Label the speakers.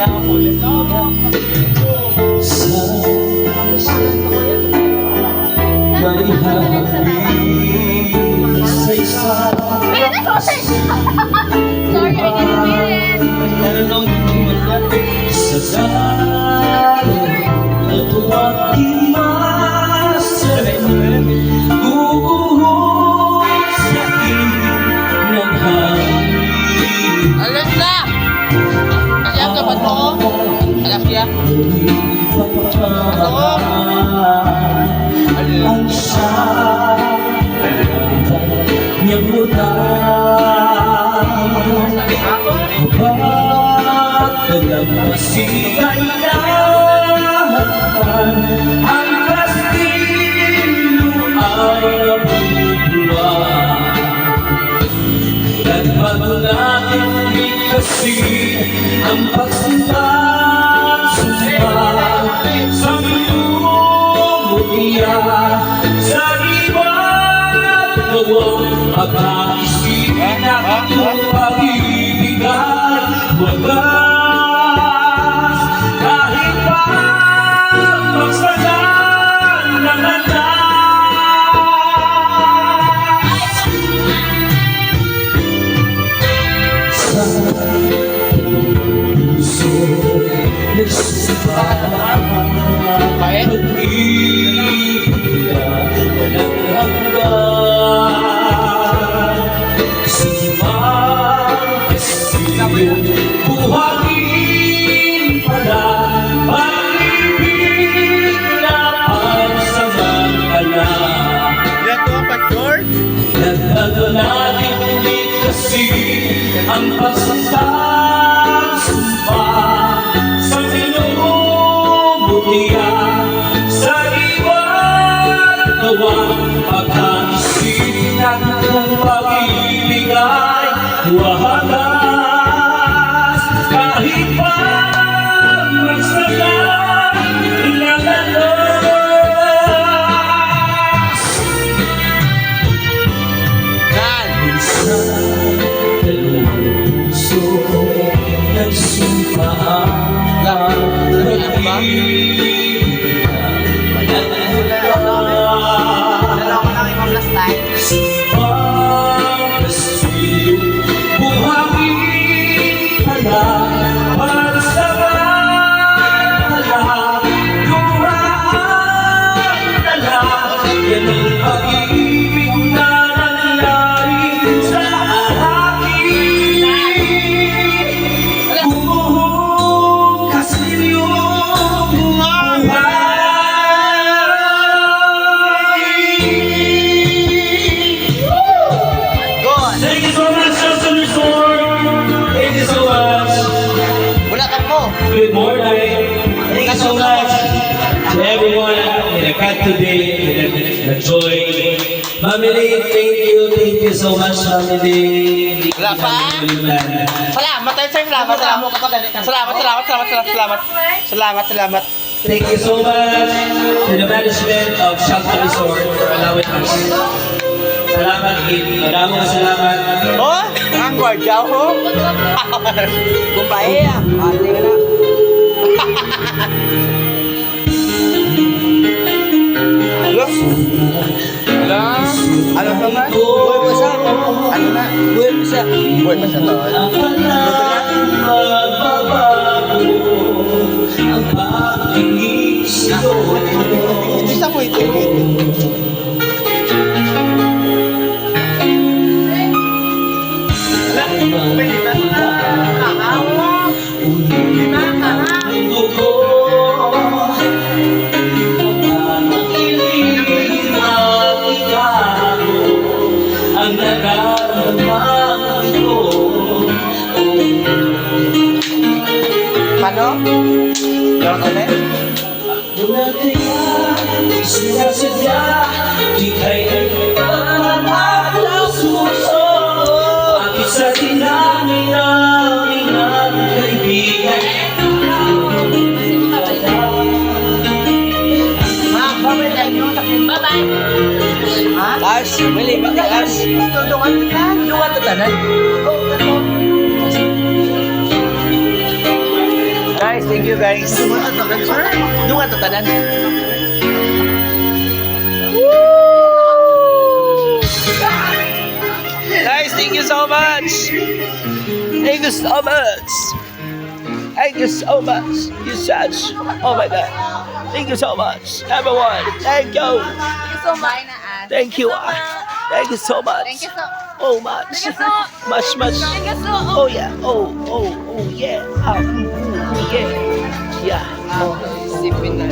Speaker 1: Sorry, I didn't mean it.
Speaker 2: Sa dami at huwag imasan, bubuhos sa akin ng hangin.
Speaker 3: Alas na! Alam ka ba ito? Alas niya?
Speaker 2: Ang siya niyang utang habang dalampasigan lahat ang kastilyo ay nabubuhay. Kaya't bago natin kasi ang pagsundan-sundan sa minumutiya sa iba't gawang pag-aisipin natin yung pag-ibigay wagas kahit pa magsagan ng landas. Sa puso nagsumpa pag-ibig na walang hanggan. Sumang kastilyo buhangin pala pag-ibig na pansamantala. Nagdadalanin kasi ang pagsasasumpa sa minumutiya sa iba't gawang pag-aisip natin pag-ibig ay wagas kahit pa magsalang ng landas. Sa dalawang puso nagsumpaan pag-ibig na walang hanggan. Sumpang kastilyo buhangin pala pansamantala dumaan tala yan ang pag-ibig na nangyari sa akin. Buong kastilyo thank you so much, Justin Resort. Thank you so much.
Speaker 3: Wala ka po!
Speaker 2: Good morning. Thank you so much to everyone in the cat today, the joy. Family, thank you so much, family.
Speaker 3: Wala pa? Salamat tayo sa'yo! Salamat!
Speaker 2: Thank you so much to the management of Shelter Resort for allowing us. Salamat, Kid. Maraming salamat.
Speaker 3: Oh! Ang gwardiya ko! Kumpay ah! Ate ka na! Wala! Ano ka man? Buhay pa siya! Ano na? Buhay pa siya! Buhay pa siya to!
Speaker 2: Akalang magbabago ang pag-ibig sa'yo.
Speaker 3: Ito sa mo ito!
Speaker 2: Ang nararamdaman ko.
Speaker 3: Ano? Yung ulit?
Speaker 2: Dati di sinasadya, di kayo pagmamahal-suso. Bakit sa dinami namin ang kaibigan?
Speaker 1: Bye-bye.
Speaker 3: Lars, mali ba ka Lars? Tudungan kita. Tudungan to tanan. Thank you guys. Dunga to tanan. Guys, thank you so much. Thank you so much. Thank you so much. You such. Oh my God. Thank you so much, everyone. Thank you.
Speaker 1: So much.
Speaker 3: Thank you. Thank you so much.
Speaker 1: Thank you so.
Speaker 3: Oh, much.
Speaker 1: Thank you so.
Speaker 3: Much.
Speaker 1: Thank you so.
Speaker 3: Oh yeah. Oh yeah. Yeah. Yeah.
Speaker 4: Isipin na.